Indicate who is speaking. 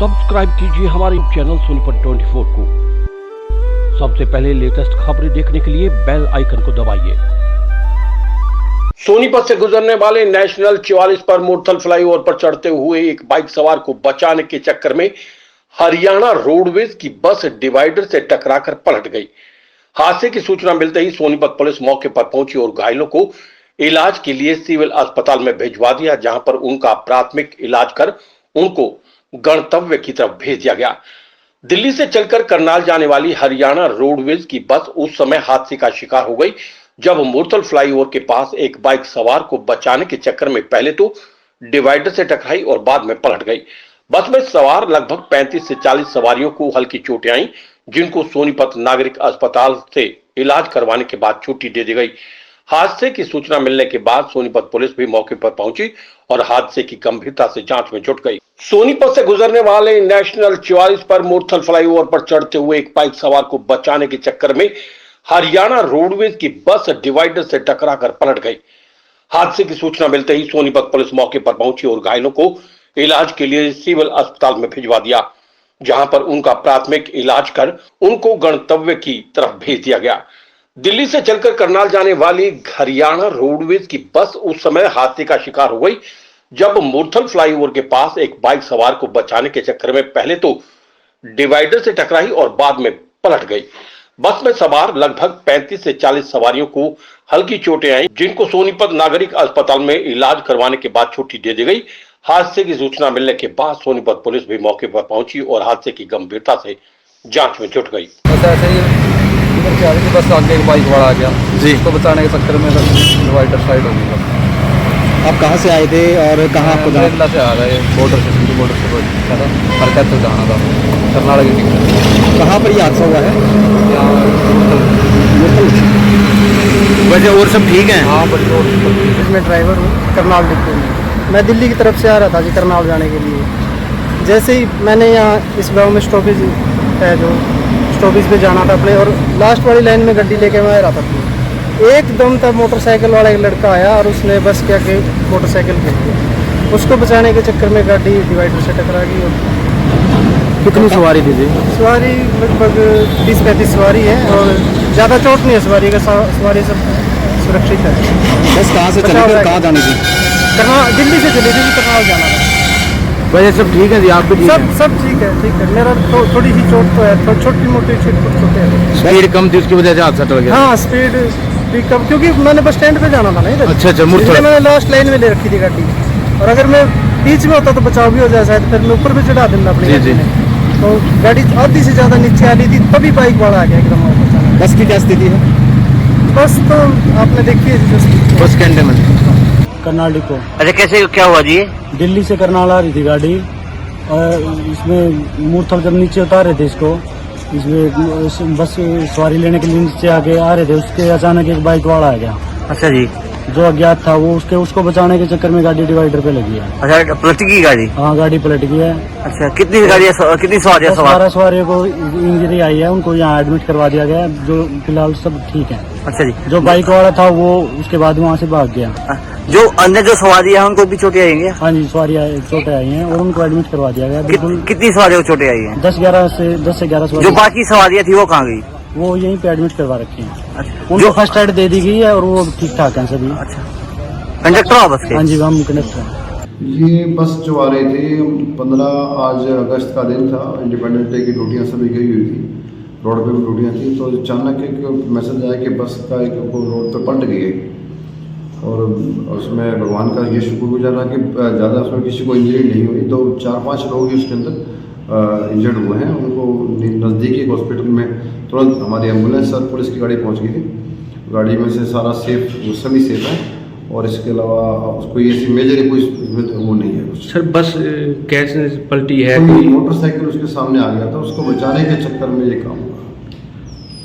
Speaker 1: Subscribe कीजिए हमारे channel Sonipat 24 को। सबसे पहले लेटेस्ट खबरें देखने के लिए बेल आइकन को दबाइए। सोनीपत से गुजरने वाले नेशनल 44 पर मुरथल फ्लाईओवर पर चढ़ते हुए एक बाइक सवार को बचाने के चक्कर में हरियाणा रोडवेज की बस डिवाइडर से टकराकर पलट गई। हादसे की सूचना मिलते ही सोनीपत पुलिस मौके पर पहुंची और घायलों को इलाज के लिए सिविल अस्पताल में भिजवा दिया, जहां पर उनका प्राथमिक इलाज कर उनको गंतव्य की तरफ भेज दिया गया। दिल्ली से चलकर करनाल जाने वाली हरियाणा रोडवेज की बस उस समय हादसे का शिकार हो गई जब मुरथल फ्लाईओवर के पास एक बाइक सवार को बचाने के चक्कर में पहले तो डिवाइडर से टकराई और बाद में पलट गई। बस में सवार लगभग 35 से 40 सवारियों को हल्की चोटें आई, जिनको सोनीपत नागरिक अस्पताल से इलाज करवाने के बाद छुट्टी दे दी गई। हादसे की सूचना मिलने के बाद सोनीपत पुलिस भी मौके पर पहुंची और हादसे की गंभीरता से जांच में जुट गई। सोनीपत से गुजरने वाले नेशनल 44 पर मुरथल फ्लाईओवर पर चढ़ते हुए एक बाइक सवार को बचाने के चक्कर में हरियाणा रोडवेज की बस डिवाइडर से टकराकर पलट गई। हादसे की सूचना मिलते ही सोनीपत पुलिस मौके पर पहुंची और घायलों को इलाज के लिए सिविल अस्पताल में भिजवा दिया, जहां पर उनका प्राथमिक इलाज कर उनको गंतव्य की तरफ भेज दिया गया। दिल्ली से चलकर करनाल जाने वाली हरियाणा रोडवेज की बस उस समय हादसे का शिकार हो गई जब मुरथल फ्लाईओवर के पास एक बाइक सवार को बचाने के चक्कर में पहले तो डिवाइडर से टकराई और बाद में पलट गई। बस में सवार लगभग 35 से 40 सवारियों को हल्की चोटें आई, जिनको सोनीपत नागरिक अस्पताल में इलाज करवाने के बाद छुट्टी दे दी गई। हादसे की सूचना मिलने के बाद सोनीपत पुलिस भी मौके पर पहुंची और हादसे की गंभीरता से जांच में जुट गई।
Speaker 2: बस आगे एक बाइक वाला आ गया जी, उसको बचाने के चक्कर में डिवाइडर साइड हो गई।
Speaker 3: आप कहाँ से आए थे और कहाँ आपको
Speaker 2: केरला से आ रहे बॉर्डर से हरकत से जाना था कर्नाटक की।
Speaker 3: कहाँ पर ये हादसा हुआ है?
Speaker 2: वैसे और सब ठीक है? हाँ
Speaker 4: मैं ड्राइवर हूँ करनाल डिपो में। मैं दिल्ली की तरफ से आ रहा था जी करनाल जाने के लिए। जैसे ही मैंने यहाँ इस गांव में स्टॉपेज है जो स्टॉपेज पे जाना था अपने, और लास्ट वाली लाइन में गड्डी लेके मैं आ रहा था। एकदम तब मोटरसाइकिल वाला एक लड़का आया और उसने बस के आगे मोटरसाइकिल फेंक दिया। उसको बचाने के चक्कर में गाड़ी डिवाइडर से टकरा गई। और
Speaker 3: कितनी सवारी थी जी?
Speaker 4: सवारी लगभग 30-35 सवारी है और ज़्यादा चोट नहीं है सवारी का। सवारी सब सुरक्षित है।
Speaker 3: बस कहाँ से चली थी, कहाँ जानी थी?
Speaker 4: करनाल, दिल्ली से चली थी, करनाल जाना था।
Speaker 3: वैसे सब ठीक है जी? आप भी
Speaker 4: सब ठीक है, ठीक है। मेरा थोड़ी सी चोट तो है, छोटी मोटी छोटे है।
Speaker 3: स्पीड कम थी, उसकी वजह से हादसा टल गया?
Speaker 4: हाँ, स्पीड पिकअप, क्योंकि मैंने बस स्टैंड पे जाना था ना इधर।
Speaker 3: अच्छा,
Speaker 4: मैंने लास्ट लाइन में ले रखी थी गाड़ी, और अगर मैं बीच में होता तो बचाव भी हो जाए शायद, फिर मैं ऊपर भी चढ़ा देना अपनी गाड़ी में। तो गाड़ी आधी से ज्यादा नीचे आ रही थी, तभी बाइक वाला आ गया एकदम।
Speaker 3: बस की क्या स्थिति है?
Speaker 4: बस तो आपने देखी है
Speaker 3: बस कंडे में
Speaker 4: करनाल डिपो।
Speaker 5: अच्छा, कैसे क्या हुआ जी?
Speaker 4: दिल्ली से करनाल आ रही थी गाड़ी, और इसमें मुरथल जब नीचे उतार रहे थे इसको, इसमें बस सवारी लेने के लिए नीचे आगे आ रहे थे, उसके अचानक एक बाइक वाला आ गया।
Speaker 5: अच्छा जी।
Speaker 4: जो अज्ञात था वो उसको बचाने के चक्कर में गाड़ी डिवाइडर पे लगी है।
Speaker 5: अच्छा, पलट गई गाड़ी?
Speaker 4: हाँ, गाड़ी पलट गई है।
Speaker 5: अच्छा, कितनी सवारियां?
Speaker 4: 12 सवारियों को इंजरी आई है, उनको यहाँ एडमिट करवा दिया गया, जो फिलहाल सब ठीक है।
Speaker 5: अच्छा जी।
Speaker 4: जो बाइक वाला था वो उसके बाद वहाँ से भाग गया।
Speaker 5: जो अन्य जो सवारी है उनको भी चोटें आई हैं?
Speaker 4: हाँ जी, चोटें आई हैं और उनको एडमिट करवा दिया गया।
Speaker 5: कितनी सवारियों को चोटें आई हैं?
Speaker 4: 10 से 11 सवारी।
Speaker 5: जो बाकी सवारियां थी वो कहाँ गई?
Speaker 4: वो यहीं पे एडमिट करवा रखी है।
Speaker 5: अच्छा,
Speaker 4: उनको फर्स्ट एड दे दी गई है और वो ठीक ठाक है सभी।
Speaker 5: अच्छा, कंडक्टर हो बस के?
Speaker 4: हाँ जी, हम कंडक्टर हैं।
Speaker 6: ये बस जो आ रही थी 15 आज अगस्त का दिन था, इंडिपेंडेंस डे की ड्यूटियाँ सभी गई हुई थी, रोड पे भी ड्यूटियाँ थी। तो अचानक एक मैसेज आया कि बस का एक रोड पे पलट गई है, और उसमें भगवान का ये शुक्रगुजार रहा कि ज़्यादा उसमें किसी को इंजरी नहीं हुई। तो 4-5 लोग ही उसके अंदर इंजर्ड हुए हैं। उनको नज़दीकी एक हॉस्पिटल में तुरंत हमारी एम्बुलेंस और पुलिस की गाड़ी पहुंच गई थी। गाड़ी में से सारा सेफ, सभी सेफ है, और इसके अलावा उसको ये मेजर कोई वो नहीं है कुछ।
Speaker 3: सर, बस कैसे पलटी है?
Speaker 6: मोटरसाइकिल उसके सामने आ गया था, उसको बचाने के चक्कर में ये काम